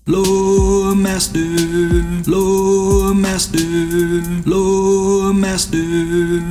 Lore Master, Lore Master, Lore Master,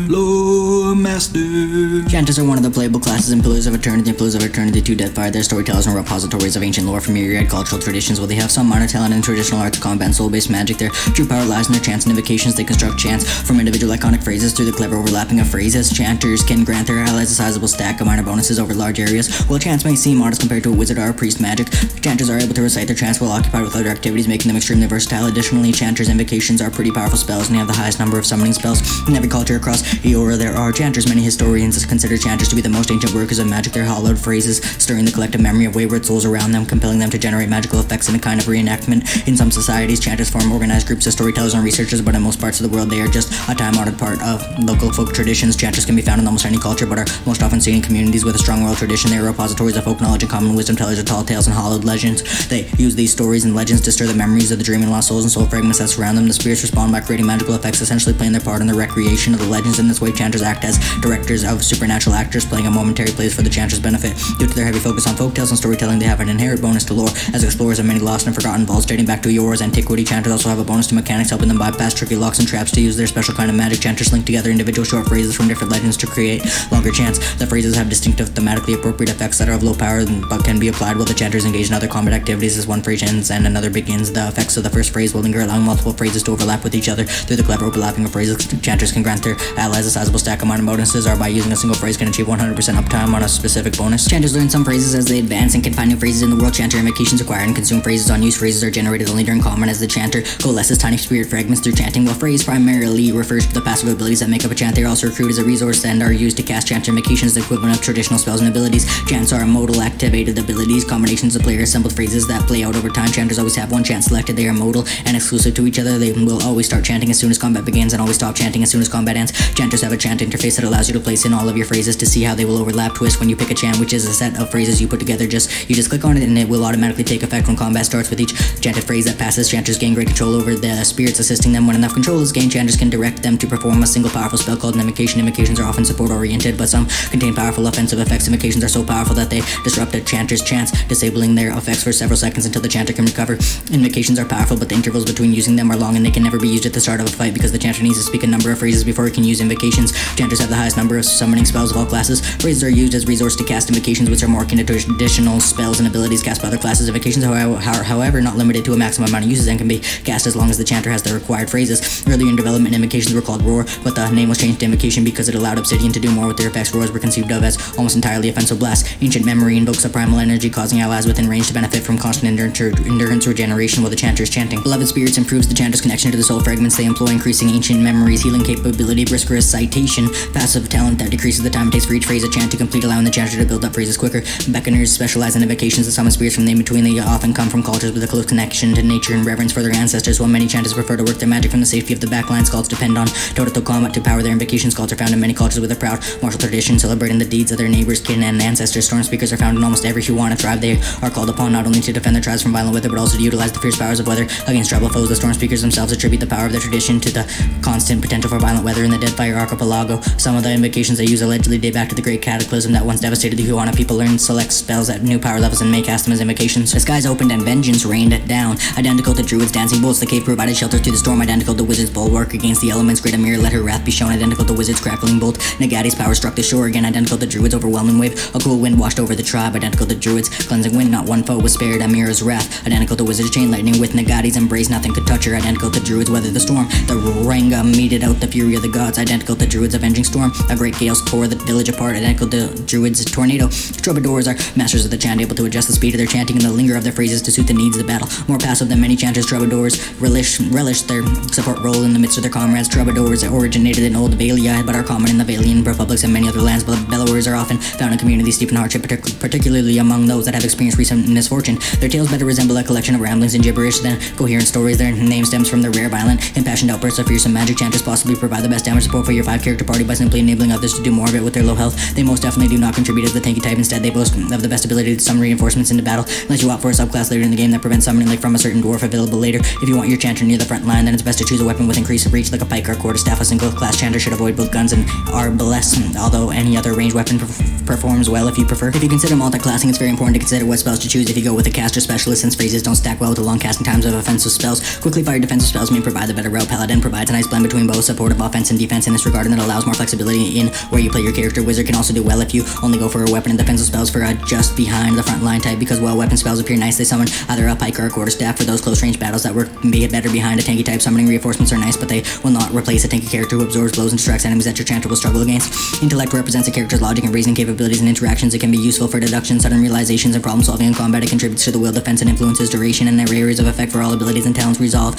Lore Master. Chanters are one of the playable classes in Pillars of Eternity and Pillars of Eternity 2 Deathfire. They're storytellers and repositories of ancient lore from myriad cultural traditions. While they have some minor talent in traditional arts, combat, and soul-based magic, their true power lies in their chants and invocations. They construct chants from individual iconic phrases through the clever overlapping of phrases. Chanters can grant their allies a sizable stack of minor bonuses over large areas. While chants may seem modest compared to a wizard or a priest magic, chanters are able to recite their chants while occupied with other activities, making them extremely versatile. Additionally, chanters' invocations are pretty powerful spells, and they have the highest number of summoning spells in every culture across Eora. There are chanters. Many historians consider chanters to be the most ancient workers of magic. Their hollowed phrases stirring the collective memory of wayward souls around them, compelling them to generate magical effects in a kind of reenactment. In some societies, chanters form organized groups of storytellers and researchers, but in most parts of the world, they are just a time-honored part of local folk traditions. Chanters can be found in almost any culture, but are most often seen in communities with a strong oral tradition. They are repositories of folk knowledge and common wisdom, tellers of tall tales and hollowed legends. They use these stories and legends to stir the memories of the dreaming lost souls and soul fragments that surround them. The spirits respond by creating magical effects, essentially playing their part in the recreation of the legends. In this way, chanters act as directors of supernatural actors, playing a momentary place for the chanter's benefit. Due to their heavy focus on folktales and storytelling, they have an inherent bonus to lore as explorers of many lost and forgotten vaults dating back to Eora's antiquity. Chanters also have a bonus to mechanics, helping them bypass tricky locks and traps to use their special kind of magic. Chanters link together individual short phrases from different legends to create longer chants. The phrases have distinctive, thematically appropriate effects that are of low power but can be applied while the chanters engage in other combat activities. As one phrase ends and another begins, the effects of the first phrase will linger, allowing multiple phrases to overlap with each other. Through the clever overlapping of phrases, chanters can grant their allies a sizable stack of minor bonuses, or by using a single phrase can achieve 100% uptime on a specific bonus. Chanters learn some phrases as they advance and can find new phrases in the world. Chanter invocations acquire and consume phrases. Unused phrases are generated only during combat as the chanter coalesces tiny spirit fragments through chanting. While phrase primarily refers to the passive abilities that make up a chant, they are also recruited as a resource and are used to cast chant invocations, the equivalent of traditional spells and abilities. Chants are modal activated abilities, combinations of player assembled phrases that play out over time. Chanters always have one chant selected. They are modal and exclusive to each other. They will always start chanting as soon as combat begins and always stop chanting as soon as combat ends. Chanters have a chant interface that allows you to place in all of your phrases to see how they will overlap. Twist when you pick a chant, which is a set of phrases you put together. You just click on it and it will automatically take effect when combat starts. With each chanted phrase that passes, chanters gain great control over the spirits assisting them. When enough control is gained, chanters can direct them to perform a single powerful spell called an invocation. Invocations are often support oriented, but some contain powerful offensive effects. Invocations are so powerful that they disrupt a chanter's chants, disabling their effects for several seconds until the chanter can recover. Invocations are powerful, but the intervals between using them are long, and they can never be used at the start of a fight because the chanter needs to speak a number of phrases before he can use invocations. Chanters have the highest number of summoning spells of all classes. Phrases are used as resource to cast invocations, which are more akin to traditional spells and abilities cast by other classes. Invocations are however not limited to a maximum amount of uses and can be cast as long as the chanter has the required phrases. Earlier in development, invocations were called Roar, but the name was changed to Invocation because it allowed Obsidian to do more with their effects. Roars were conceived of as almost entirely offensive blasts. Ancient memory invokes a primal energy, causing allies within range to benefit from constant endurance regeneration while the chanter is chanting. Beloved Spirits improves the chanter's connection to the soul fragments they employ, increasing ancient memories, healing capability, brisk recitation, passive talent that decreases the time it takes for each phrase a chant to complete, allowing the chanter to build up phrases quicker. Beckoners specialize in invocations that summon spirits from the in-between. They often come from cultures with a close connection to nature and reverence for their ancestors, while many chanters prefer to work their magic from the safety of the backline. Cults depend on toe-to-toe combat to power their invocations. Cults are found in many cultures with a proud martial tradition, celebrating the deeds of their neighbors, kin, and ancestors. Storm speakers are found in almost every Huana tribe. They are called upon not only to defend their tribes from violent weather, but also to utilize the fierce powers of weather against tribal foes. The Storm speakers themselves attribute the power of their tradition to the constant potential for violent weather in the Deadfire Archipelago. Some of the invocations they use allegedly date back to the great cataclysm that once devastated the Huana. People learn select spells at new power levels and may cast them as invocations. The skies opened and vengeance rained down. Identical to Druid's dancing bolts, the cave provided shelter through the storm. Identical to Wizard's bulwark against the elements, Great Amir let her wrath be shown. Identical to Wizard's crackling bolt, Nagati's power struck the shore. Again, identical to Druid's overwhelming wave, a cool wind washed over the tribe. Identical to Druid's cleansing wind, not one foe was spared Amir's wrath. Identical to Wizard's chain lightning with Nagati's embrace, nothing could touch her. Identical to Druid's weather the storm, the Ranga meted out the fury of the gods. Identical to Druid's avenging storm, a great gale tore the village apart. Identical to Druid's tornado, troubadours are masters of the chant, able to adjust the speed of their chanting and the linger of their phrases to suit the needs of the battle. More passive than many chanters, troubadours relish their support role in the midst of their comrades. Troubadours originated in Old Valia, but are common in the Valian republics and many other lands. Bellowers are often found in communities steeped in hardship, particularly among those that have experienced recent misfortune. Their tales better resemble a collection of ramblings and gibberish than coherent stories. Their name stems from their rare, violent, impassioned outbursts of fearsome magic. Chanters possibly provide the best damage support for your 5-character party by simply enabling others to do more of it with their low health. They most definitely do not contribute as the tanky type. Instead, they boast of the best ability to summon reinforcements into battle, unless you opt for a subclass later in the game that prevents summoning, like from a certain dwarf available later. If you want your chanter near the front line, then it's best to choose a weapon with increased reach, like a pike or a quarterstaff. A single class chanter should avoid both guns and arbalest, although any other ranged weapon performs well if you prefer. If you consider multi-classing, it's very important to consider what spells to choose if you go with a caster specialist, since phrases don't stack well with the long casting times of offensive spells. Quickly fired defensive spells may provide the better route. Paladin provides a nice blend between both supportive offense and defense in this regard, and it allows more flexibility in where you play your character. Wizard can also do well if you only go for a weapon and defensive spells for a just behind the front line type, because while weapon spells appear nice, they summon either a pike or a quarterstaff for those close range battles that work better behind a tanky type. Summoning reinforcements are nice, but they will not replace a tanky character who absorbs blows and distracts enemies that your chanter will struggle against. Intellect represents a character's logic and reasoning capabilities and interactions. It can be useful for deduction, sudden realizations, and problem solving in combat. It contributes to the will, defense, and influences duration and their areas of effect for all abilities and talents. Resolve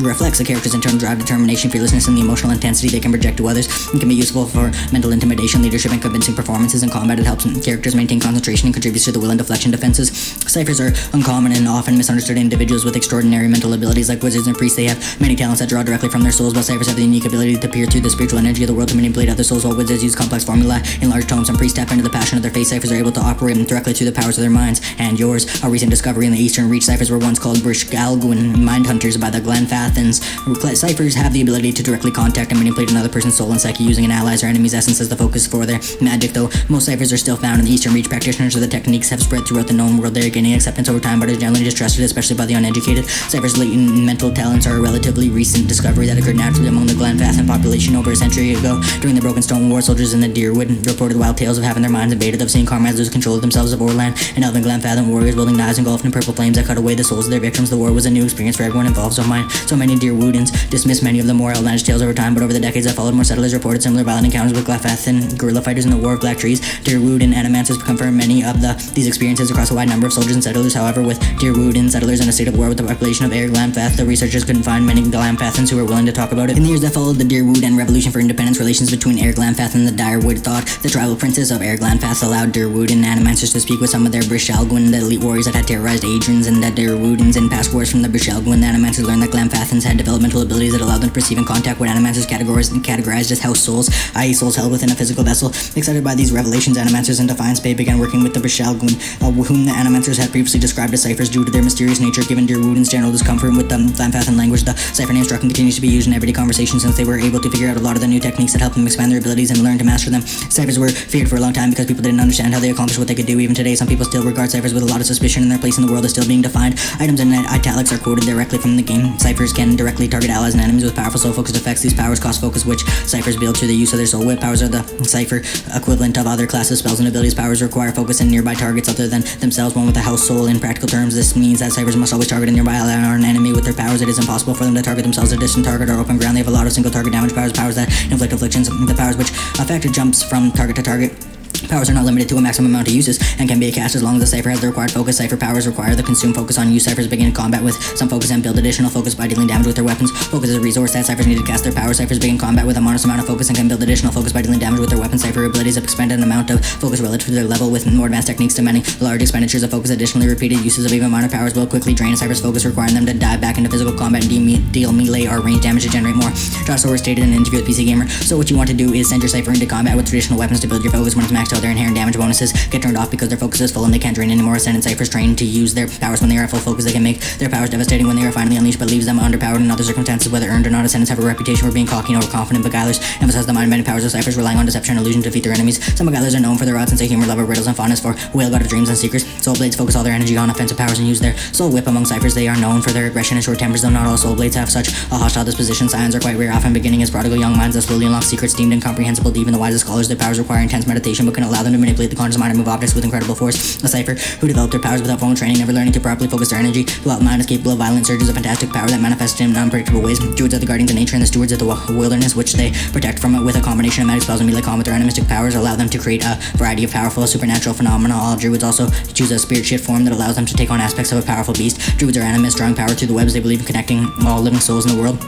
reflects a character's internal drive, determination, fearlessness, and the emotional intensity they can project to others. It can be useful for mental intimidation, leadership, and convincing performances in combat. It helps characters maintain concentration and contributes to the will and deflection defenses. Ciphers are uncommon and often misunderstood individuals with extraordinary mental abilities like wizards and priests. They have many talents that draw directly from their souls, but ciphers have the unique ability to peer through the spiritual energy of the world to manipulate other souls, while wizards use complex formulae in large tomes, and priests tap into the passion of their faith. Ciphers are able to operate directly through the powers of their minds and yours. A recent discovery in the Eastern Reach, ciphers were once called Brishgalguin mind hunters by the Glenfathans. Ciphers have the ability to directly contact and manipulate another person's soul and psyche using an ally's or enemy's essence as the focus for their magic. Though most ciphers are still found in the Eastern Reach, practitioners of the techniques have spread throughout the known world. They are gaining acceptance over time, but are generally distrusted, especially by the uneducated. Ciphers' latent mental talents are a relatively recent discovery that occurred naturally among the Glenfathan population over a century ago. During the Broken Stone War, soldiers in the Deerwood reported wild tales of having their minds invaded, of seeing comrades lose control of themselves, of Orlan and Elven Glenfathan warriors wielding knives engulfed in purple flames that cut away the souls of their victims. The war was a new experience for everyone involved, so many Deerwoodans dismissed many of the more outlandish tales over time, but over the decades that followed, more settlers reported similar violent encounters with Glenfathan guerrilla fighters in the War of Black Trees. Deerwood and Animancers confirmed many of these experiences across a wide number of soldiers and settlers. However, with Deerwood and settlers in a state of war with the population of Air Glenfath, the researchers couldn't find many Glenfathans who were willing to talk about it. In the years that followed the Deerwood and Revolution for Independence, relations between Air Glenfath and the Direwood thought the tribal princes of Air Glenfath allowed Deerwood and Animancers to speak with some of their Brishalgwin, the elite warriors that had terrorized Adrians and the Deerwoodans in past wars. From the Brishalgwin, the Animancers learned that Glenfathans had developmental abilities that allowed them to perceive and contact what Animancers categorized as house souls, i.e. souls held within a physical vessel. Excited by these revelations, Animancers in Defiance Bay began working with the Brishalgwin, whom the Animancers had previously described as ciphers due to their mysterious nature. Given Deerwoodans' general discomfort with the Glenfathan language, the cipher name structure continues to be used in everyday conversation, since they were able to figure out a lot of the new techniques that helped them expand their abilities and learn to master them. Ciphers were feared for a long time because people didn't understand how they accomplished what they could do. Even today, some people still regard ciphers with a lot of suspicion, and their place in the world is still being defined. Items in italics are quoted directly from the game. Ciphers can directly target allies and enemies with powerful soul-focused effects. These powers cost focus, which ciphers build through the use of their soul whip. Powers are the cipher equivalent of other classes, spells, and abilities. Powers require focus in nearby targets other than themselves, one with a house soul. In practical terms, this means that ciphers must always target a nearby ally or an enemy with their powers. It is impossible for them to target themselves, a distant target, or open ground. They have a lot of single target damage powers, powers that inflict afflictions. The powers which affect jumps from target to target. Powers are not limited to a maximum amount of uses and can be cast as long as the cipher has the required focus. Cipher powers require the consume focus on use. Ciphers begin combat with some focus and build additional focus by dealing damage with their weapons. Focus is a resource that ciphers need to cast their powers. Ciphers begin combat with a modest amount of focus and can build additional focus by dealing damage with their weapons. Cipher abilities expend an amount of focus relative to their level, with more advanced techniques to many large expenditures of focus. Additionally, repeated uses of even minor powers will quickly drain ciphers' focus, requiring them to dive back into physical combat and deal melee or range damage to generate more. Josh Sower stated in an interview with PC Gamer, so what you want to do is send your cipher into combat with traditional weapons to build your focus. When it's maxed out, their inherent damage bonuses get turned off because their focus is full and they can't drain anymore. Ascendant ciphers trained to use their powers when they are at full focus. They can make their powers devastating when they are finally unleashed, but leaves them underpowered in other circumstances, whether earned or not. Ascendants have a reputation for being cocky and overconfident. Beguilers emphasize the mind-bending powers of ciphers, relying on deception and illusion to defeat their enemies. Some beguilers are known for their odd sense of humor, love of riddles, and fondness for whale god of dreams and secrets. Soul blades focus all their energy on offensive powers and use their soul whip. Among ciphers, they are known for their aggression and short tempers, though not all soul blades have such a hostile disposition. Scions are quite rare, often beginning as prodigal young minds that slowly unlock secrets deemed incomprehensible to even the wisest scholars. Their powers require intense meditation, but can allow them to manipulate the conscious mind and move objects with incredible force. A cipher who developed their powers without formal training, never learning to properly focus their energy. The wild mind is capable of violent surges of fantastic power that manifest in unpredictable ways. Druids are the guardians of nature and the stewards of the wilderness, which they protect from it with a combination of magic spells and melee combat. Their animistic powers allow them to create a variety of powerful supernatural phenomena. All druids also choose a spirit shift form that allows them to take on aspects of a powerful beast. Druids are animists, drawing power through the webs they believe in connecting all living souls in the world.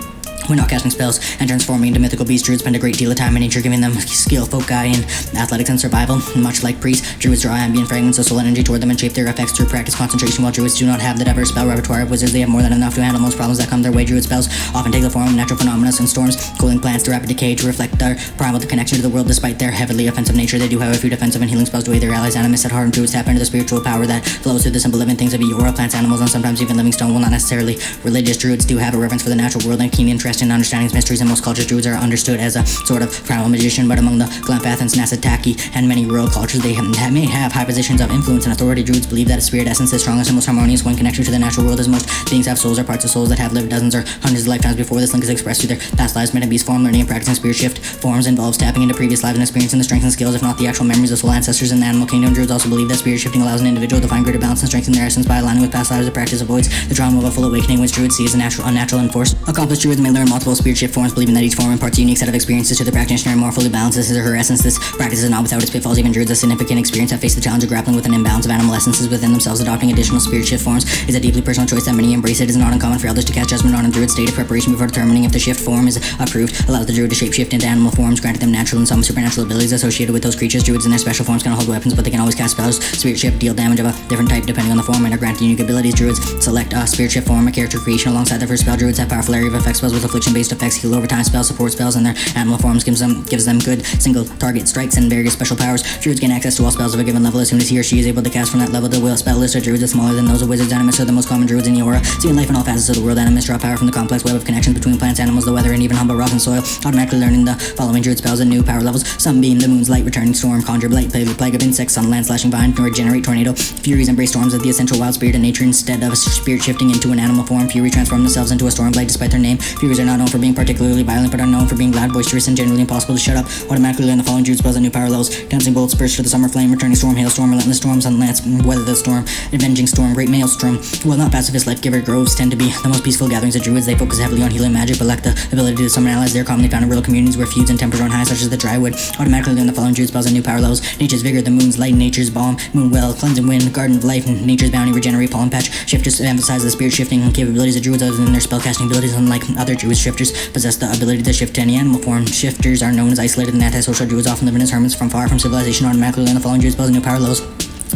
When not casting spells and transforming into mythical beasts, druids spend a great deal of time in nature, giving them skill, foci, and athletics and survival. Much like priests, druids draw ambient fragments of soul energy toward them and shape their effects through practice concentration. While druids do not have the diverse spell repertoire of wizards, they have more than enough to handle most problems that come their way. Druid spells often take the form of natural phenomena and storms, cooling plants to rapid decay to reflect their primal connection to the world. Despite their heavily offensive nature, they do have a few defensive and healing spells to aid their allies. Animists at heart, druids tap into the spiritual power that flows through the simple living things of Eora, plants, animals, and sometimes even living stone. While not necessarily religious, druids do have a reverence for the natural world and keen interest invest in understanding its mysteries. In most cultures, druids are understood as a sort of primal magician, but among the Glampathans, Nasataki, and many rural cultures, they may have high positions of influence and authority. Druids believe that a spirit essence is strongest and most harmonious when connected to the natural world, as most beings have souls or parts of souls that have lived dozens or hundreds of lifetimes before. This link is expressed through their past lives. Meta beast form, learning and practicing spirit shift forms involves tapping into previous lives and experiencing the strengths and skills, if not the actual memories of soul ancestors in the animal kingdom. Druids also believe that spirit shifting allows an individual to find greater balance and strength in their essence by aligning with past lives. The practice avoids the trauma of a full awakening, which druids see as unnatural and forced. Accomplished druids may learn multiple spirit shift forms, believing that each form imparts a unique set of experiences to the practitioner and more fully balances his or her essence. This practice is not without its pitfalls. Even druids of significant experience have faced the challenge of grappling with an imbalance of animal essences within themselves. Adopting additional spirit shift forms is a deeply personal choice that many embrace. It is not uncommon for elders to cast judgment on a druid's state of preparation before determining if the shift form is approved. Allows the druid to shapeshift into animal forms, granting them natural and some supernatural abilities associated with those creatures. Druids in their special forms cannot hold weapons, but they can always cast spells. Spirit shift deal damage of a different type depending on the form and are granted unique abilities. Druids select a spirit shift form, a character creation alongside their first spell. Druids have powerful area of effect spells with affliction-based effects, heal over time spells, support spells, and their animal forms gives them good single target strikes and various special powers. Druids gain access to all spells of a given level as soon as he or she is able to cast from that level. The will spell list of druids is smaller than those of wizards. Animists are the most common druids in the aura. Seeing life in all facets of the world, animists draw power from the complex web of connections between plants, animals, the weather, and even humble rock and soil, automatically learning the following druid spells and new power levels: Sunbeam, the moon's light, returning storm, conjure blight, plague of insects, sun, land, slashing vine, regenerate, tornado. Furies embrace storms as the essential wild spirit in nature instead of spirit shifting into an animal form. Fury transform themselves into a storm blade despite their name. Furies are not known for being particularly violent, but are known for being loud, boisterous, and generally impossible to shut up. Automatically learn the following druid spells and new power levels: dancing bolts, burst to the summer flame, returning storm, hailstorm, relentless storm, sun, lance, weather the storm, avenging storm, great maelstrom. While not pacifist life giver, groves tend to be the most peaceful gatherings of druids. They focus heavily on healing magic, but lack the ability to summon allies. They are commonly found in rural communities where feuds and tempers run high, such as the drywood. Automatically learn the following druid spells and new power levels: nature's vigor, the moon's light, nature's balm, moon well, cleansing wind, garden of life, nature's bounty, regenerate, pollen patch. Shifters emphasize the spirit shifting capabilities of druids other than their spellcasting abilities. Unlike other druids, shifters possess the ability to shift to any animal form. Shifters are known as isolated and antisocial. Druids often live in as hermits from far from civilization. Automatically learn the following druid spells and new power levels: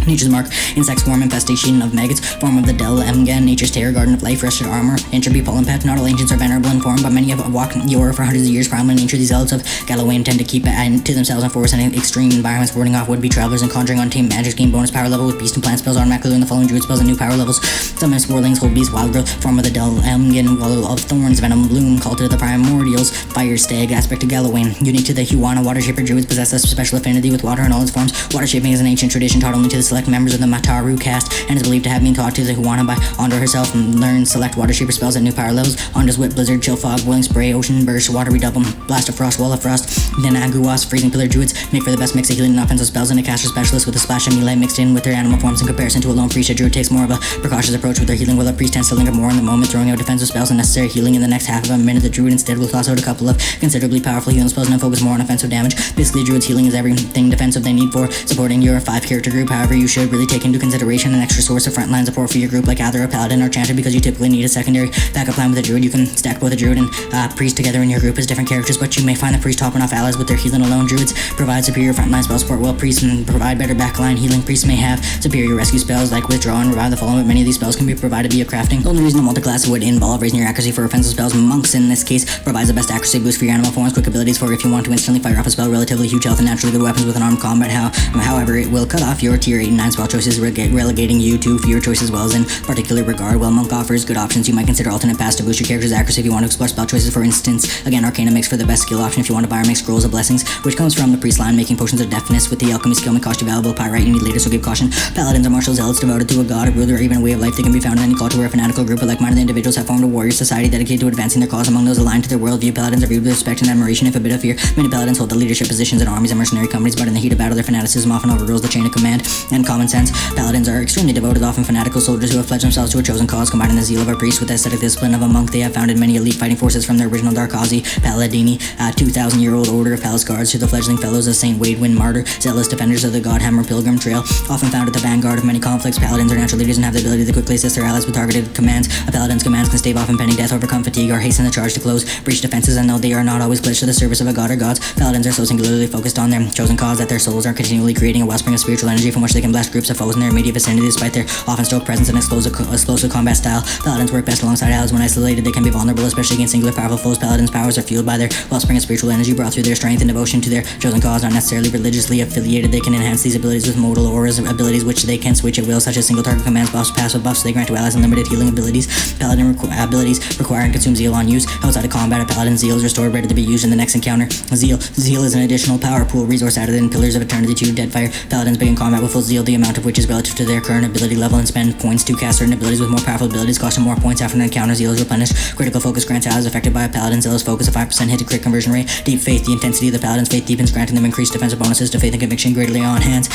nature's mark, insect swarm, infestation of maggots, form of the Del Emgen, nature's terror, garden of life, rested armor, entropy, pollen patch. Not all ancients are venerable in form, but many have walked the aura for hundreds of years. Primal in nature, these zealots of Galloway tend to keep it to themselves and force any extreme environments, warding off would-be travelers and conjuring untamed magic. Gain bonus power level with beast and plant spells. Automatically learn the following druid spells and new power levels: summon swirlings, hold beast, wild growth, form of the Del Emgen, wall of thorns, venom bloom, cult of the primordials, fire stag, aspect of Galloway. Unique to the Huana, water shaper druids possess a special affinity with water in all its forms. Water shaping is an ancient tradition taught only to the select members of the Mataru caste and is believed to have been taught to the Huana by Andra herself, and learn select water shaper spells at new power levels: Andra's whip, blizzard, chill fog, boiling spray, ocean burst, water redouble, blast of frost, wall of frost. Then Aguas, freezing pillar druids make for the best mix of healing and offensive spells, and a caster specialist with a splash of melee mixed in with their animal forms. In comparison to a lone priest, a druid takes more of a precautious approach with their healing, while a priest tends to linger more in the moment, throwing out defensive spells and necessary healing in the next half of a minute. The druid instead will toss out a couple of considerably powerful healing spells and then focus more on offensive damage. Basically, druid's healing is everything defensive they need for supporting your 5-character group. However, you should really take into consideration an extra source of frontline support for your group, like either a paladin or chanter, because you typically need a secondary backup plan with a druid. You can stack both a druid and priest together in your group as different characters, but you may find the priest topping off allies with their healing alone. Druids provide superior frontline spell support, while priests provide better backline healing. Priests may have superior rescue spells like withdraw and revive the fallen, but many of these spells can be provided via crafting. The only reason a multi-class would involve raising your accuracy for offensive spells. Monks in this case provides the best accuracy boost for your animal forms, quick abilities for if you want to instantly fire off a spell, relatively huge health, and naturally good weapons with an armed combat. However, it will cut off your tier 8 and 9 spell choices, relegating you to fewer choices as well as in particular regard. While Monk offers good options, you might consider alternate paths to boost your character's accuracy if you want to explore spell choices. For instance, again, Arcana makes for the best skill option if you want to buy or make scrolls of blessings, which comes from the priest line. Making potions of deafness with the alchemy skill may cost you valuable pyrite you need later, so give caution. Paladins are martial zealots devoted to a god, a ruler, or even a way of life. They can be found in any culture where a fanatical group of like-minded individuals have formed a warrior society dedicated to advancing their cause. Among those aligned to their worldview, paladins are viewed with respect and admiration, if a bit of fear. Many paladins hold the leadership positions in armies and mercenary companies, but in the heat of battle, their fanaticism often overrules the chain of command and common sense. Paladins are extremely devoted, often fanatical soldiers who have pledged themselves to a chosen cause, combining the zeal of a priest with the ascetic discipline of a monk. They have founded many elite fighting forces, from their original Darkazi Paladini, 2,000-year-old order of palace guards, to the fledgling fellows of Saint Wadewind Martyr, zealous defenders of the Godhammer Pilgrim Trail. Often found at the vanguard of many conflicts, paladins are natural leaders and have the ability to quickly assist their allies with targeted commands. A paladin's commands can stave off impending death, overcome fatigue, or hasten the charge to close breach defenses, and though they are not always pledged to the service of a god or gods, paladins are so singularly focused on their chosen cause that their souls are continually creating a wellspring of spiritual energy from which they can can blast groups of foes in their immediate vicinity despite their often stoked presence and explosive combat style. Paladins work best alongside allies. When isolated, they can be vulnerable, especially against singular powerful foes. Paladins' powers are fueled by their wellspring of spiritual energy brought through their strength and devotion to their chosen cause, not necessarily religiously affiliated. They can enhance these abilities with modal auras, abilities which they can switch at will, such as single target commands, buffs, passive buffs they grant to allies, and limited healing abilities. Paladin abilities require and consume zeal on use. Outside of combat, a paladin's zeal is restored, ready to be used in the next encounter. Zeal is an additional power pool resource added in Pillars of Eternity 2 Deadfire. Paladins begin combat with full zeal, the amount of which is relative to their current ability level, and spend points to cast certain abilities with more powerful abilities, costing more points after an encounter. Zeal is replenished. Critical focus grants allies affected by a paladin's zealous focus a 5% hit to crit conversion rate. Deep faith, the intensity of the paladin's faith deepens, granting them increased defensive bonuses to faith and conviction. Greater lay on hands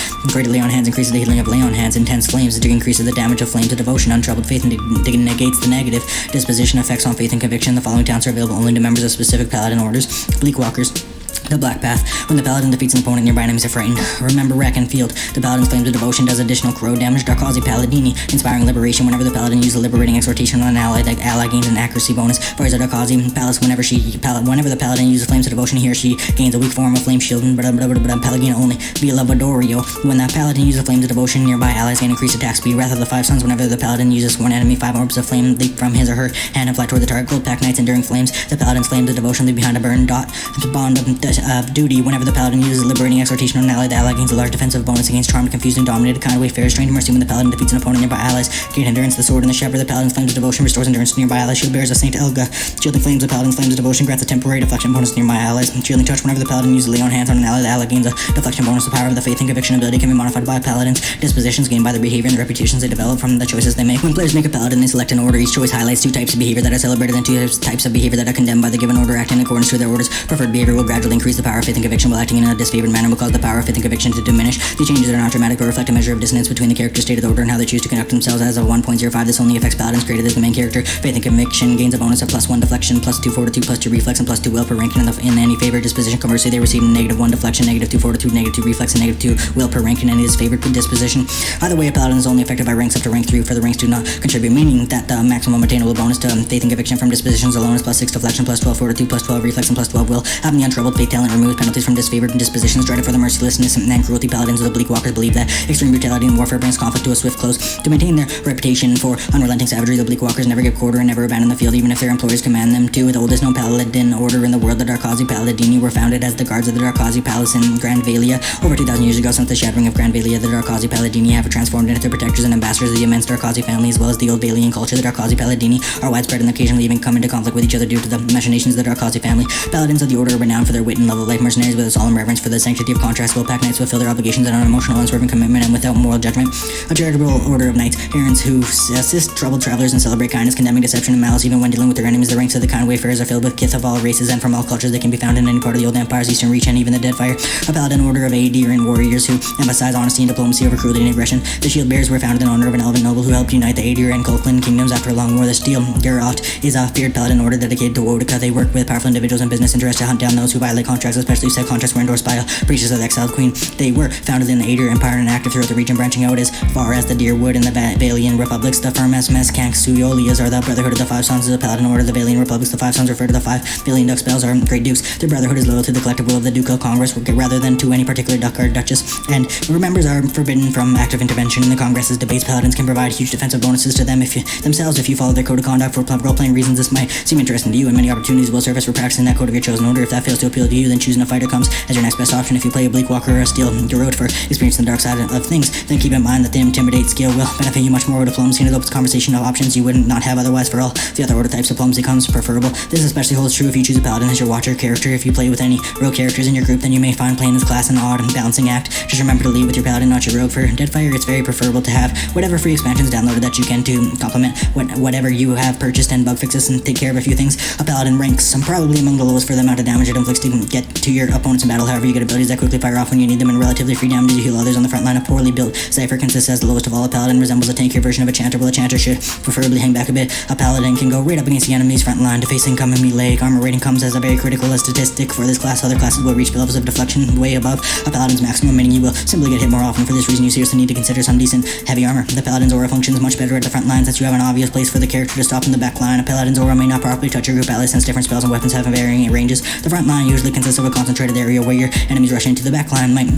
increases the healing of lay on hands. Intense flames increases the damage of flame to devotion. Untroubled faith negates the negative disposition effects on faith and conviction. The following talents are available only to members of specific paladin orders. Bleakwalkers. The Black Path. When the paladin defeats an opponent, nearby enemies are frightened. Remember Wreck and Field. The paladin's flames of devotion does additional corrode damage. Darkazi Paladini, inspiring liberation. Whenever the paladin uses a liberating exhortation on an ally, the ally gains an accuracy bonus. Fires of Darkazi Palace. Whenever the paladin uses flames of devotion, he or she gains a weak form of flame shield. Palagina only. Via Lavadorio. When the paladin uses flames of devotion, nearby allies gain increased attack speed. Wrath of the Five Suns. Whenever the paladin uses one enemy, 5 orbs of flame leap from his or her hand and fly toward the target. Gold Pack Knights enduring flames. The paladin's flames of devotion leave behind a burn dot. Bond of duty. Whenever the paladin uses liberating exhortation on an ally, the ally gains a large defensive bonus against charmed, confused, and dominated kind of wayfarers. Strained mercy. When the paladin defeats an opponent, nearby allies gain endurance. The sword and the shepherd. The paladin's flames of devotion restores endurance to nearby allies. Shield bearers of Saint Elga. Shielding flames. The paladin's flames of devotion grants a temporary deflection bonus to nearby allies. Shielding touch. Whenever the paladin uses lay on hands on an ally, the ally gains a deflection bonus. The power of the faith and conviction ability can be modified by paladins. Dispositions gained by the behavior and the reputations they develop from the choices they make. When players make a paladin, they select an order. Each choice highlights 2 types of behavior that are celebrated and 2 types of behavior that are condemned by the given order. Acting in accordance to their orders, preferred behavior will gradually increase the power of faith and conviction, while acting in a disfavored manner will cause the power of faith and conviction to diminish. These changes are not dramatic but reflect a measure of dissonance between the character's state of the order and how they choose to conduct themselves. As of 1.05, this only affects paladins created as the main character. Faith and conviction gains a bonus of +1 deflection, +2 fortitude, +2 reflex, and +2 will per ranking in any favored disposition. Conversely, they receive -1 deflection, -2 fortitude, -2 reflex, and -2 will per rank in any disfavored disposition. Either way, a paladin is only affected by ranks up to rank 3. For the ranks do not contribute, meaning that the maximum attainable bonus to faith and conviction from dispositions alone is +6 deflection, +12 fortitude, +12 reflex, and +12 will. Having the untroubled faith talent removes penalties from disfavored dispositions, dreaded for the mercilessness and cruelty. Paladins of the Bleakwalkers believe that extreme brutality in warfare brings conflict to a swift close. To maintain their reputation for unrelenting savagery, the Bleakwalkers never give quarter and never abandon the field, even if their employers command them to. The oldest known paladin order in the world, the Darkazi Paladini, were founded as the guards of the Darkazi Palace in Grand Valia over 2,000 years ago. Since the shattering of Grand Valia, the Darkazi Paladini have transformed into protectors and ambassadors of the immense Darkazi family, as well as the old Valian culture. The Darkazi Paladini are widespread and occasionally even come into conflict with each other due to the machinations of the Darkazi family. Paladins of the order are renowned for their wit and love of life. Mercenaries with a solemn reverence for the sanctity of contrast. Will pack knights fulfill their obligations in an unemotional, unswerving commitment and without moral judgment. A charitable order of knights errants who assist troubled travelers and celebrate kindness, condemning deception and malice even when dealing with their enemies. The ranks of the kind wayfarers are filled with kith of all races and from all cultures. They can be found in any part of the old empire's eastern reach and even the Deadfire. A paladin order of Aediran warriors who emphasize honesty and diplomacy over cruelty and aggression. The shield bearers were founded in honor of an elven noble who helped unite the Aedir and Colquhoun kingdoms after a long war. The Steel Geralt is a feared paladin order dedicated to Wodika. They work with powerful individuals and business interests to hunt down those who violate contracts, especially said contracts were endorsed by a priestess of the exiled queen. They were founded in the Aedir Empire and active throughout the region, branching out as far as the Deerwood and the Valian Republics. The Firmes Kanksuyolias are the Brotherhood of the Five Sons of the Paladin Order. The Valian Republics, the Five Sons refer to the 5 Valian Duck spells, are Great Dukes. Their brotherhood is loyal to the collective will of the Ducal Congress rather than to any particular duck or duchess, and members are forbidden from active intervention in the Congress's debates. Paladins can provide huge defensive bonuses to them if you follow their code of conduct. For role-playing reasons, this might seem interesting to you, and many opportunities will surface for practicing that code of your chosen order. If that fails to appeal to you, then choosing a fighter comes as your next best option. If you play a Bleakwalker or a Steel Geralt for experience in the dark side of things, then keep in mind that the Intimidate skill will benefit you much more with diplomacy and it opens conversation of options you would not have otherwise. For all the other order types, diplomacy comes preferable. This especially holds true if you choose a paladin as your watcher character. If you play with any rogue characters in your group, then you may find playing this class an odd and balancing act. Just remember to lead with your paladin, not your rogue. For Deadfire, it's very preferable to have whatever free expansions downloaded that you can to complement whatever you have purchased and bug fixes and take care of a few things. A paladin ranks probably among the lowest for the amount of damage it inflicts to get to your opponents in battle. However, you get abilities that quickly fire off when you need them and relatively free damage to heal others on the front line. A poorly built Cypher consists as the lowest of all. A paladin resembles a tankier version of a chanter, while a chanter should preferably hang back a bit. A paladin can go right up against the enemy's front line to face incoming melee. Armor rating comes as a very critical statistic for this class. Other classes will reach levels of deflection way above a paladin's maximum, meaning you will simply get hit more often. For this reason, you seriously need to consider some decent heavy armor. The paladin's aura functions much better at the front line since you have an obvious place for the character to stop in the back line. A paladin's aura may not properly touch your group allies since different spells and weapons have varying ranges. The front line usually consists of a concentrated area where your enemies rush into. The back line might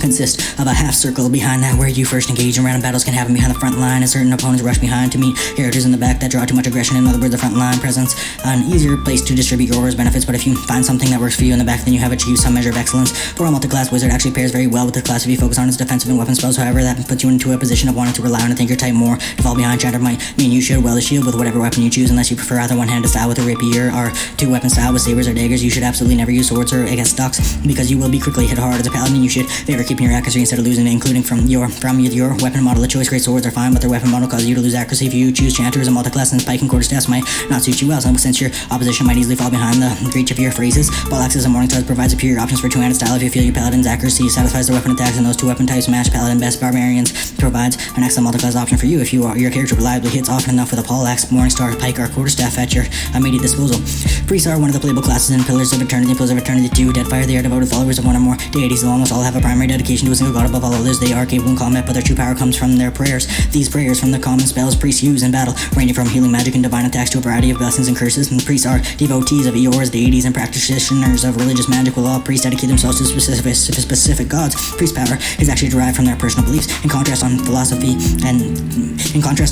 consist of a half circle behind that where you first engage in random battles can happen behind the front line, and certain opponents rush behind to meet characters in the back that draw too much aggression. In other words, the front line presents an easier place to distribute your aura's benefits, but if you find something that works for you in the back, then you have achieved some measure of excellence. For a multi-class wizard actually pairs very well with the class if you focus on its defensive and weapon spells. However, that puts you into a position of wanting to rely on a thinker type more. To fall behind Chandra might mean you should well the shield with whatever weapon you choose, unless you prefer either one-handed style with a rapier or two-weapon style with sabers or daggers. You should absolutely never use swords or against stocks, because you will be quickly hit hard. As a paladin, you should favor keeping your accuracy instead of losing it, including from your weapon model of choice. Great swords are fine, but their weapon model causes you to lose accuracy. If you choose Chanter as a multi-class, then Spike and Quarterstaffs might not suit you well, since your opposition might easily fall behind the reach of your phrases. Ball Axes and Morning Stars provide superior options for two-handed style if you feel your paladin's accuracy satisfies their weapon attacks, and those two weapon types match. Paladin Best Barbarians provides an excellent multi-class option for you if your character reliably hits often enough with a Paul Axe, Morning Star, Pike, or Quarterstaff at your immediate disposal. Priests are one of the playable classes in Pillars of Eternity and Pillars of Eternity 2. Deadfire, they are devoted followers of one or more deities. They'll almost all have a primary dedication to a single god above all others. They are capable in combat, but their true power comes from their prayers. These prayers from the common spells priests use in battle, ranging from healing magic and divine attacks to a variety of blessings and curses. And priests are devotees of Eora's deities and practitioners of religious magic, while all priests dedicate themselves to specific gods. Priest power is actually derived from their personal beliefs. In contrast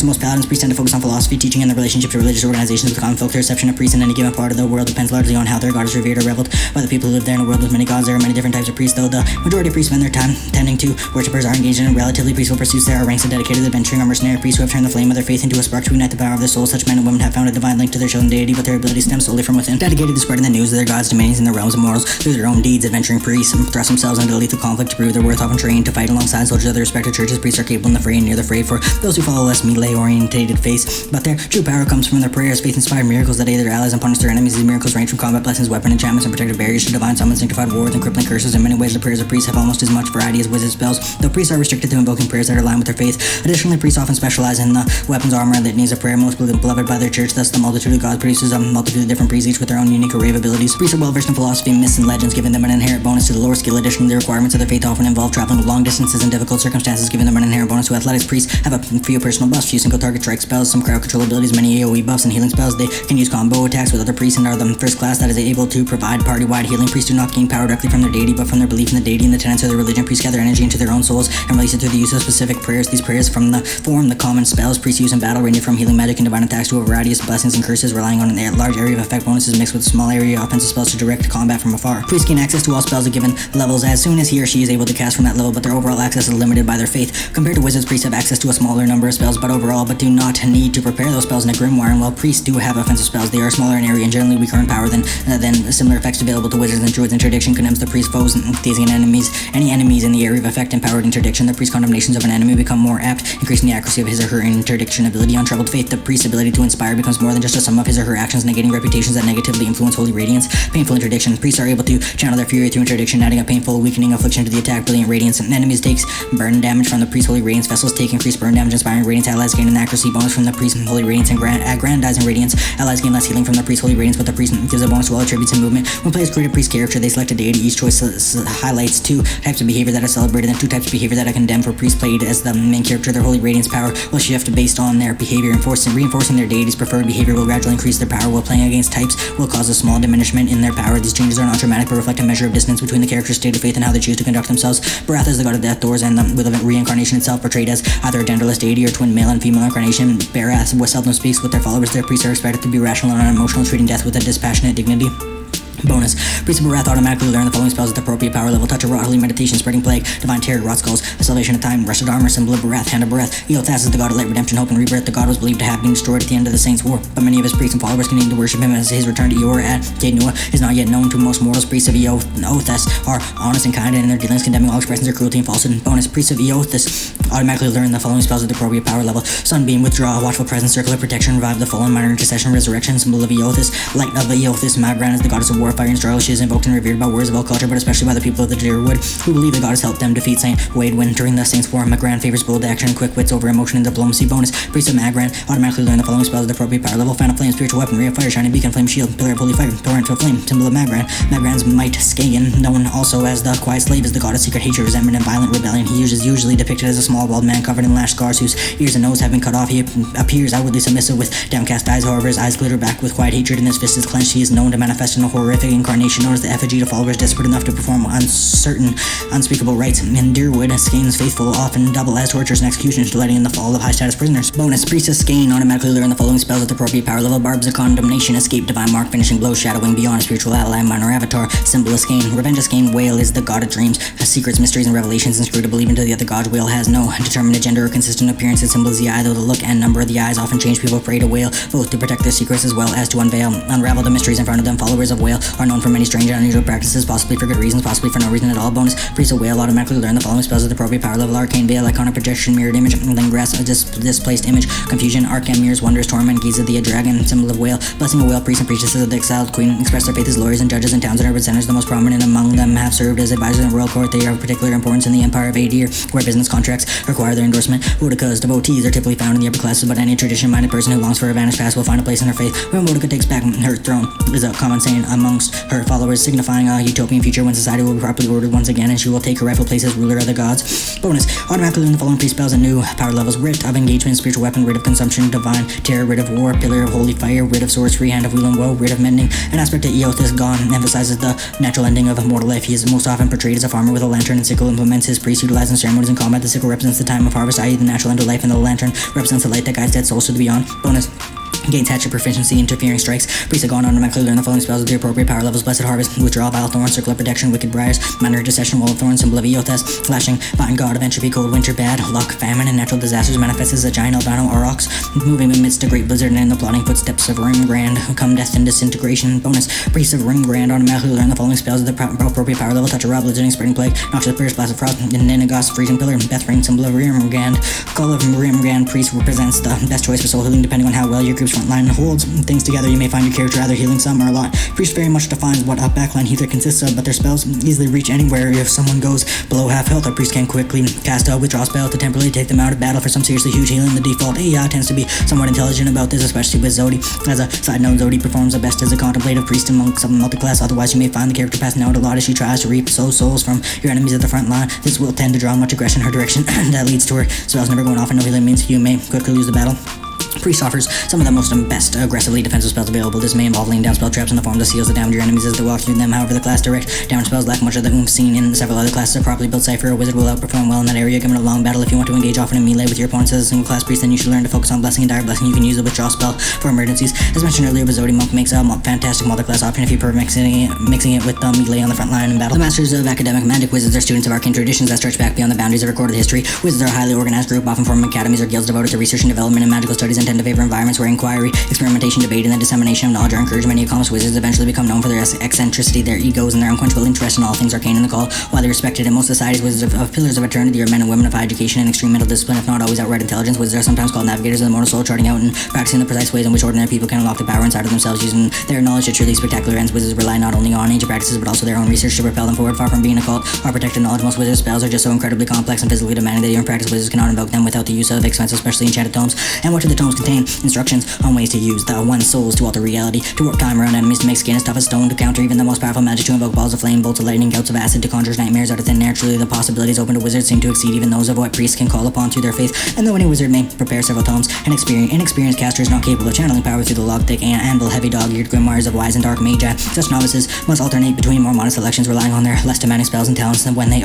to most paladins, priests tend to focus on philosophy, teaching, and the relationship to religious organizations with common folk. Their reception of priests in any given part of the world depends largely on how their god is revered or reveled by the people who live there. In a world with many gods, there are many different types of priests, though the majority of priests spend their time tending to worshippers are engaged in relatively peaceful pursuits. There are ranks of dedicated adventuring or mercenary priests who have turned the flame of their faith into a spark to ignite the power of their soul. Such men and women have found a divine link to their chosen deity, but their abilities stem solely from within. Dedicated to spreading the news of their gods' domains in the realms of mortals through their own deeds, adventuring priests thrust themselves into lethal conflict to prove their worth, often trained to fight alongside soldiers of their respective churches. Priests are capable in the fray and near the fray for those who follow less melee-orientated faiths, but their true power comes from their prayers. Faith-inspired miracles that aid their allies and punish their enemies. These miracles range from combat blessings, weapon enchantments, and protective barriers to divine summons, sanctified wards, and crippling curses. In many ways, the prayers of priests have almost as much variety as wizard spells, though priests are restricted to invoking prayers that are aligned with their faith. Additionally, priests often specialize in the weapons, armor, and litanies of prayer, most beloved by their church. Thus, the multitude of gods produces a multitude of different priests, each with their own unique array of abilities. Priests are well versed in philosophy, myths, and legends, giving them an inherent bonus to the lore skill. Additionally, the requirements of their faith often involve traveling long distances and difficult circumstances, giving them an inherent bonus to athletics. Priests have a few personal buffs, few single target strike spells, some crowd control abilities, many AoE buffs, and healing spells. They can use combo attacks with other priests and are the first class that is able to provide party-wide healing. Priests do not gain power directly from their deity, but from their belief in the deity and the tenets of their religion. Priests gather energy into their own souls and release it through the use of specific prayers. These prayers form the common spells priests use in battle, ranging from healing magic and divine attacks to a variety of blessings and curses, relying on a large area of effect bonuses mixed with small area offensive spells to direct combat from afar. Priests gain access to all spells at given levels as soon as he or she is able to cast from that level, but their overall access is limited by their faith. Compared to wizards, priests have access to a smaller number of spells, but do not need to prepare those spells in a grimoire. And while priests do have offensive spells, they are smaller in area and generally weaker in power than similar effects available to wizards and druids. Interdiction condemns the priest's foes and teasing any enemies in the area of effect. Empowered interdiction, the priest's condemnations of an enemy become more apt, increasing the accuracy of his or her interdiction ability. Untroubled faith, the priest's ability to inspire becomes more than just a sum of his or her actions, negating reputations that negatively influence holy radiance. Painful interdiction, priests are able to channel their fury through interdiction, adding a painful, weakening affliction to the attack. Brilliant radiance, and enemies takes burn damage from the priest's holy radiance. Vessels take increased burn damage, inspiring radiance. Allies gain an accuracy bonus from the priest's holy radiance and aggrandizing radiance. Allies gain less healing from the priest's holy radiance, but the priest gives a bonus to all attributes and movement. When players create a priest character, they select a deity. Each choice highlights two types of behavior that are celebrated and two types of behavior that are condemned. For priests played as the main character, their holy radiance power will shift based on their behavior, reinforcing their deity's preferred behavior will gradually increase their power, while playing against types will cause a small diminishment in their power. These changes are not dramatic, but reflect a measure of distance between the character's state of faith and how they choose to conduct themselves. Barath is the god of death doors and the will of reincarnation itself, portrayed as either a genderless deity or twin male and female incarnation. Barath seldom speaks with their followers. Their priests are expected to be rational and unemotional, treating death with a dispassionate dignity. Bonus. Priests of Barath automatically learn the following spells at the appropriate power level: Touch of Rot, Holy Meditation, Spreading Plague, Divine Terror, Rot Skulls, The Salvation of Time, Rusted Armor, Symbol of Barath, Hand of Barath. Eothas is the god of light, redemption, hope, and rebirth. The god was believed to have been destroyed at the end of the Saints' War, but many of his priests and followers continue to worship him, as his return to Eora at Cadenua is not yet known to most mortals. Priests of Eothas are honest and kind in their dealings, condemning all expressions of cruelty and falsehood. Bonus. Priests of Eothas automatically learn the following spells at the appropriate power level: Sunbeam, Withdraw, Watchful Presence, Circle of Protection, Revive the Fallen, Minor Intercession, Resurrection, Symbol of Eothas. Light of Eothas, Magran is the goddess of war, fire, and struggle. She is invoked and revered by warriors of all culture, but especially by the people of the Deerwood, who believe the goddess helped them defeat Saint Waidwin during the Saints' War. Magran favors bold action and quick wits over emotion and diplomacy. Bonus. Priests of Magran automatically learn the following spells at the appropriate power level: Fan of Flame, Spiritual Weapon, Ray of Fire, Shining Beacon, Flame Shield, Pillar of Holy Fire, Torrent of Flame, Symbol of Magran. Magran's might, Skagan, known also as the Quiet Slave, is the god of secret hatred, resentment, and violent rebellion. He is usually depicted as a small small bald man covered in lashed scars, whose ears and nose have been cut off. He appears outwardly submissive with downcast eyes, however his eyes glitter back with quiet hatred and his fist is clenched. He is known to manifest in a horrific incarnation known as the effigy to followers desperate enough to perform uncertain, unspeakable rites. In Deerwood, Skane's faithful often double as tortures and executions, delighting in the fall of high-status prisoners. Bonus, Priestess Skane automatically learn the following spells at the appropriate power level: Barbs of Condemnation, Escape, Divine Mark, Finishing Blow, Shadowing, Beyond, Spiritual Ally, Minor Avatar, Symbol of Skane, Revenge of Skane. Whale is the god of dreams, has secrets, mysteries, and revelations inscrutable even to the other gods. Whale has no determinate gender or consistent appearance. Its symbol is the eye, though the look and number of the eyes often change. People pray to Whale, both to protect their secrets as well as to unravel the mysteries in front of them. Followers of Whale are known for many strange and unusual practices, possibly for good reasons, possibly for no reason at all. Bonus, Priests of Whale automatically learn the following spells at the appropriate power level: Arcane Veil, Iconic Projection, Mirrored Image, Lingress, Displaced Image, Confusion, Arcane Mirrors, Wonders, Torment, Gaze of the Dragon, Symbol of Whale, Blessing of Whale. Priests and priestesses of the exiled queen express their faith as lawyers and judges in towns and urban centers. The most prominent among them have served as advisors in the royal court. They are of particular importance in the Empire of Adir, where business contracts require their endorsement. Boudica's devotees are typically found in the upper classes, but any tradition-minded person who longs for a vanished past will find a place in her faith. When Boudica takes back her throne is a common saying amongst her followers, signifying a utopian future when society will be properly ordered once again, and she will take her rightful place as ruler of the gods. Bonus, automatically learn the following priest spells and new power levels: Writ of Engagement, Spiritual Weapon, Writ of Consumption, Divine Terror, Writ of War, Pillar of Holy Fire, Writ of Swords, Free Hand of Wheel and Woe, Writ of Mending. An aspect of Eothas Gone emphasizes the natural ending of mortal life. He is most often portrayed as a farmer with a lantern and sickle. Implements his priests utilizing ceremonies in combat. The sickle represents the time of harvest, i.e. the natural end of life, and the lantern represents the light that guides dead souls to the beyond. Bonus, gains hatchet proficiency, interfering strikes. Priests of Gone automatically learn the following spells at the appropriate power levels: Blessed Harvest, Withdrawal, Vile Thorns, Circle of Protection, Wicked Briars, Minor Intercession, Wall of Thorns, Symbol of Eothas, Lashing, Vine God of Entropy, Cold Winter, Bad Luck, Famine, and Natural Disasters. Manifests as a giant albino aurochs, moving amidst a great blizzard and in the plodding footsteps of Rimgrand, come death and disintegration. Bonus, Priests of Rimgrand automatically learn the following spells at the appropriate power level: Touch of Rob, Blizzarding, Spreading Plague, Noxious Pierce, Blast of Frost, Ninagos, Freezing Pillar, Deathring, Symbol of Rimgrand. Call of Rimgrand Priest represents the best choice for soul healing depending on how well your group's front line holds things together. You may find your character either healing some or a lot. Priest very much defines what a backline healer consists of, but their spells easily reach anywhere. If someone goes below half health, a priest can quickly cast a withdraw spell to temporarily take them out of battle for some seriously huge healing. The default AI tends to be somewhat intelligent about this, especially with Zodi. As a side note, Zodi performs the best as a contemplative priest amongst some multiclass. Otherwise, you may find the character passing out a lot as she tries to reap souls from your enemies at the front line. This will tend to draw much aggression in her direction, and that leads to her spells never going off, and no healing means you may quickly lose the battle. Priest offers some of the most and best aggressively defensive spells available. This may involve laying down spell traps in the form that seals the damage your enemies as they walk through them. However, the class direct damage spells lack much of the oomph seen in several other classes. A properly built cipher, a wizard will outperform well in that area. Given a long battle, if you want to engage often in melee with your opponents as a single class priest, then you should learn to focus on Blessing and Dire Blessing. You can use a withdraw spell for emergencies. As mentioned earlier, Zodi Monk makes a fantastic multi-class option if you prefer mixing it with melee on the front line in battle. The masters of academic magic wizards are students of arcane traditions that stretch back beyond the boundaries of recorded history. Wizards are a highly organized group, often forming academies or guilds devoted to research and development in magical studies, and tend to favor environments where inquiry, experimentation, debate, and the dissemination of knowledge are encouraged. Many accomplished wizards eventually become known for their eccentricity, their egos, and their unquenchable interest in all things arcane and occult. While they're respected in most societies, wizards of pillars of eternity are men and women of high education and extreme mental discipline, if not always outright intelligence. Wizards are sometimes called navigators of the mortal soul, charting out and practicing the precise ways in which ordinary people can unlock the power inside of themselves, using their knowledge to truly spectacular ends. Wizards rely not only on ancient practices, but also their own research to propel them forward. Far from being occult or protected knowledge, most wizards' spells are just so incredibly complex and physically demanding that even practiced wizards cannot invoke them without the use of expensive, especially enchanted tomes. And what do the tomes contain? Instructions on ways to use the one's souls to alter reality, to warp time around enemies, to make skin as tough as stone, to counter even the most powerful magic, to invoke balls of flame, bolts of lightning, gouts of acid, to conjure nightmares out of thin air. Truly, the possibilities open to wizards seem to exceed even those of what priests can call upon through their faith. And though any wizard may prepare several tomes, an inexperienced caster is not capable of channeling power through the log-thick and anvil-heavy dog-eared grimoires of wise and dark magi. Such novices must alternate between more modest selections, relying on their less demanding spells and talents when they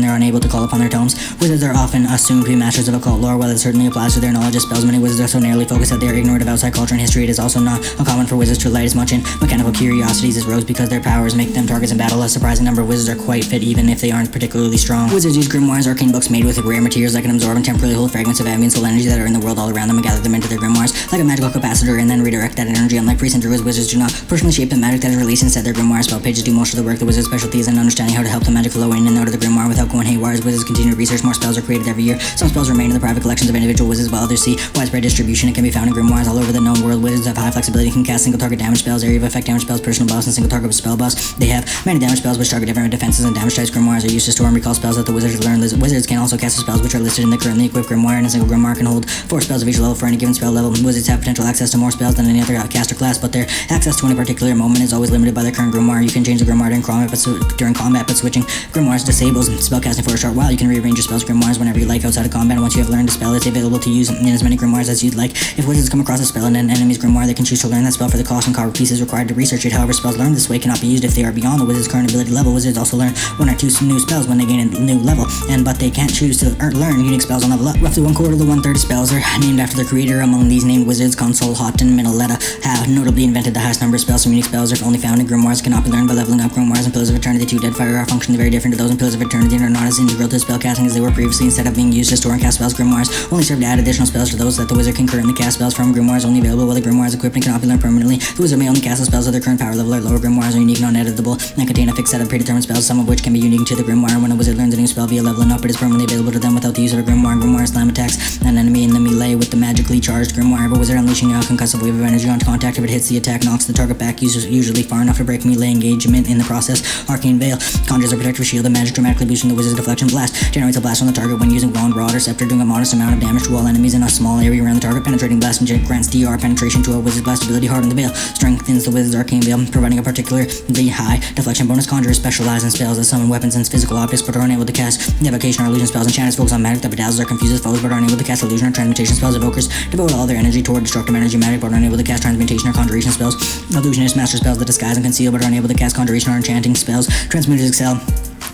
are unable to call upon their tomes. Wizards are often assumed to be masters of occult lore. While it certainly applies to their knowledge of spells, many wizards are so narrowly focused that they are ignorant of outside culture and history. It is also not uncommon for wizards to delight as much in mechanical curiosities as rogues, because their powers make them targets in battle. A surprising number of wizards are quite fit even if they aren't particularly strong. Wizards use grimoires, arcane books made with rare materials that can absorb and temporarily hold fragments of ambient soul energy that are in the world all around them and gather them into their grimoires like a magical capacitor and then redirect that energy. Unlike priests and druids, wizards do not personally shape the magic that is released. Instead, their grimoire spell pages do most of the work. The wizard's specialty is in understanding how to help the magic flow in and out of the grimoire without going haywire. As wizards continue to research, more spells are created every year. Some spells remain in the private collections of individuals individual wizards, while others see widespread distribution. It can be found in grimoires all over the known world. Wizards have high flexibility, can cast single target damage spells, area of effect damage spells, personal buffs, and single target spell buffs. They have many damage spells which target different defenses and damage types. Grimoires are used to store and recall spells that the wizards learn. Wizards can also cast spells which are listed in the currently equipped grimoire, and a single grimoire can hold 4 spells of each level for any given spell level. Wizards have potential access to more spells than any other caster class, but their access to any particular moment is always limited by their current grimoire. You can change the grimoire during combat, but switching grimoires disables spellcasting for a short while. You can rearrange your spells grimoires whenever you like outside of combat, and once you have learned a spell, it's available to use in as many grimoires as you'd like. If wizards come across a spell in an enemy's grimoire, they can choose to learn that spell for the cost and card pieces required to research it. However, spells learned this way cannot be used if they are beyond the wizard's current ability level. Wizards also learn 1 or 2 new spells when they gain a new level, but they can't choose to learn unique spells on level up. Roughly 1/4 to 1/3 of spells are named after their creator. Among these named wizards, Console, Hot, and Minoletta have notably invented the highest number of spells. Some unique spells are only found in grimoires, cannot be learned by leveling up. Grimoires and Pillars of Eternity 2 Deadfire are functionally very different to those in Pillars of Eternity and are not as integral to spellcasting as they were previously. Instead of being used to store and cast spells, grimoires only serve to add additional spells to those that the wizard can currently cast. Spells from grimoires only available while the grimoire is equipped and cannot be learned permanently. The wizard may only cast the spells of their current power level or lower. Grimoires are unique, non-editable, and contain a fixed set of predetermined spells, some of which can be unique to the grimoire. When a wizard learns a new spell via leveling up, it is permanently available to them without the use of a grimoire. Grimoire slam attacks an enemy in the melee with the magically charged grimoire of a wizard, unleashing a concussive wave of energy on contact. If it hits, the attack knocks the target back, usually far enough to break melee engagement. In the process, Arcane Veil conjures a protective shield of magic, dramatically boosting the wizard's deflection. Blast generates a blast on the target when using wand, rod, or scepter, doing a modest amount of damage to all enemies in a small area around the target. Penetrating blast grants DR penetration to a wizard's blast ability. Harden the Veil strengthens the wizard's arcane veil, providing a particularly high deflection bonus. Conjurers specialize in spells that summon weapons and physical objects, but are unable to cast evocation or illusion spells. Enchanters focus on magic that bedazzles or confuses foes, but are unable to cast illusion or transmutation spells. Evokers devote all their energy toward destructive energy magic, but are unable to cast transmutation or conjuration spells. Illusionists master spells that disguise and conceal, but are unable to cast conjuration or enchanting spells. Transmuters excel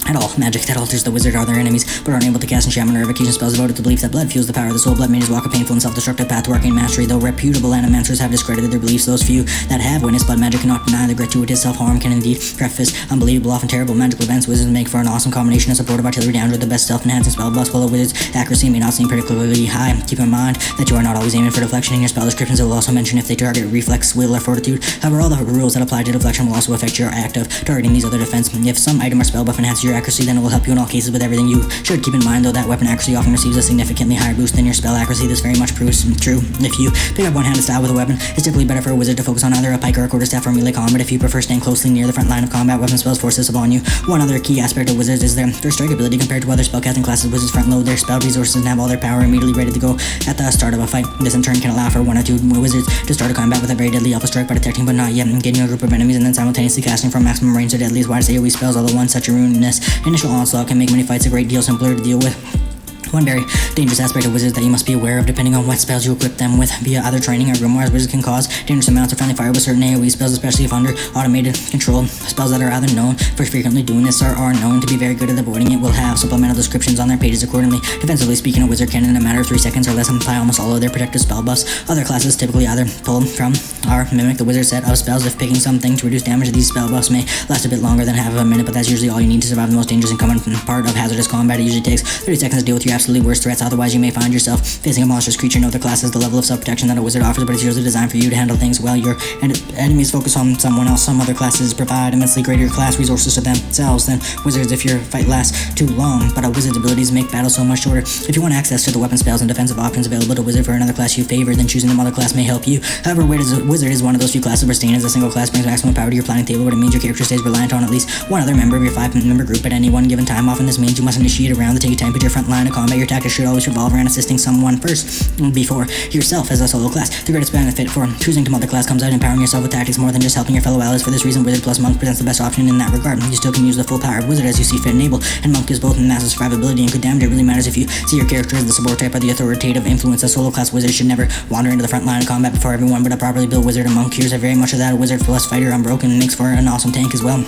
at all magic that alters the wizard or their enemies, but are unable to cast enchantment or evocation spells. Devoted to belief that blood fuels the power of the soul. Blood mages walk a painful and self-destructive path to arcane mastery. Though reputable animancers have discredited their beliefs, those few that have witnessed blood magic cannot deny the gratuitous self-harm can indeed preface unbelievable, often terrible magical events. Wizards make for an awesome combination of supportive artillery down with the best self-enhancing spell buffs. While a wizard's accuracy may not seem particularly high, keep in mind that you are not always aiming for deflection in your spell descriptions. It will also mention if they target reflex, will, or fortitude. However, all the rules that apply to deflection will also affect your act of targeting these other defense. If some item or spell buff enhances your accuracy, then it will help you in all cases with everything. You should keep in mind, though, that weapon accuracy often receives a significantly higher boost than your spell accuracy. This very much proves true if you pick up one-handed style with a weapon. It's typically better for a wizard to focus on either a pike or a quarterstaff for melee combat. If you prefer staying closely near the front line of combat, weapon spells force this upon you. One other key aspect of wizards is their first strike ability. Compared to other spellcasting classes, wizards front load their spell resources and have all their power immediately ready to go at the start of a fight. This in turn can allow for 1 or 2 wizards to start a combat with a very deadly alpha strike by detecting but not yet engaging a group of enemies, and then simultaneously casting from maximum range to deadliest widest AoE spells. Although one such a ruinous initial onslaught can make many fights a great deal simpler to deal with. One very dangerous aspect of wizards that you must be aware of, depending on what spells you equip them with via either training or grimoires. Wizards can cause dangerous amounts of friendly fire with certain AoE spells, especially if under automated control. Spells that are either known for frequently doing this or are known to be very good at avoiding it will have supplemental descriptions on their pages accordingly. Defensively speaking, a wizard can in a matter of 3 seconds or less apply almost all of their protective spell buffs. Other classes typically either pull from or mimic the wizard set of spells. If picking something to reduce damage, these spell buffs may last a bit longer than half of a minute, but that's usually all you need to survive the most dangerous and common part of hazardous combat. It usually takes 30 seconds to deal with your absolutely worst threats. Otherwise, you may find yourself facing a monstrous creature. No other class has the level of self-protection that a wizard offers, but it's usually designed for you to handle things while your enemies focus on someone else. Some other classes provide immensely greater class resources to themselves than wizards if your fight lasts too long, but a wizard's abilities make battle so much shorter. If you want access to the weapon spells and defensive options available to wizard for another class you favor, then choosing the other class may help you. However, wizard is one of those few classes where staying as a single class brings maximum power to your planning table, but it means your character stays reliant on at least one other member of your 5-member group at any one given time. Often this means you must initiate a round to take a time to your front line of combat. Your tactics should always revolve around assisting someone first before yourself as a solo class. The greatest benefit for choosing to multi-class comes out empowering yourself with tactics more than just helping your fellow allies. For this reason, Wizard plus Monk presents the best option in that regard. You still can use the full power of Wizard as you see fit and able, and Monk is both massive survivability and good damage. It really matters if you see your character as the support type or the authoritative influence. A solo class wizard should never wander into the front line of combat before everyone, but a properly built wizard and monk cures are very much of that. A wizard plus fighter unbroken makes for an awesome tank as well.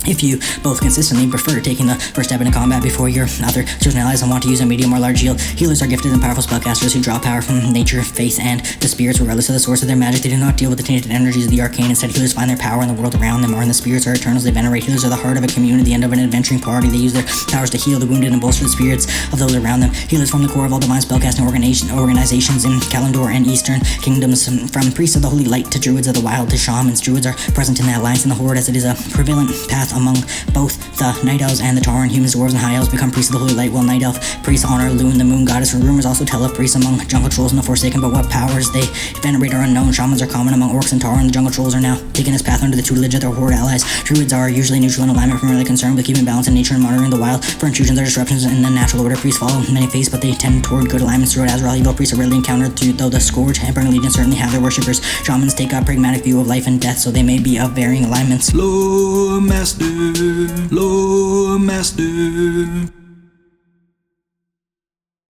If you both consistently prefer taking the first step into combat before your other chosen allies and want to use a medium or large heal, healers are gifted and powerful spellcasters who draw power from nature, faith, and the spirits regardless of the source of their magic. They do not deal with the tainted energies of the arcane. Instead, healers find their power in the world around them or in the spirits or eternals they venerate. Healers are the heart of a community, the end of an adventuring party. They use their powers to heal the wounded and bolster the spirits of those around them. Healers form the core of all divine spellcasting organizations in Kalimdor and Eastern kingdoms, from priests of the holy light to druids of the wild to shamans. Druids are present in the alliance and the horde as it is a prevalent path path among both the night elves and the Tauren. Humans, dwarves, and high elves become priests of the holy light, while night elf priests honor Loon, the moon goddess. Rumors also tell of priests among jungle trolls and the Forsaken, but what powers they venerate are unknown. Shamans are common among orcs and Tauren. The jungle trolls are now taking this path under the tutelage of their horde allies. Druids are usually neutral in alignment, primarily concerned with keeping balance in nature and monitoring the wild. For intrusions or disruptions in the natural order, priests follow many faiths, but they tend toward good alignments throughout Azeroth. Evil priests are rarely encountered, though the Scourge and Burning Legion certainly have their worshippers. Shamans take a pragmatic view of life and death, so they may be of varying alignments. Lore Master, Lore Master.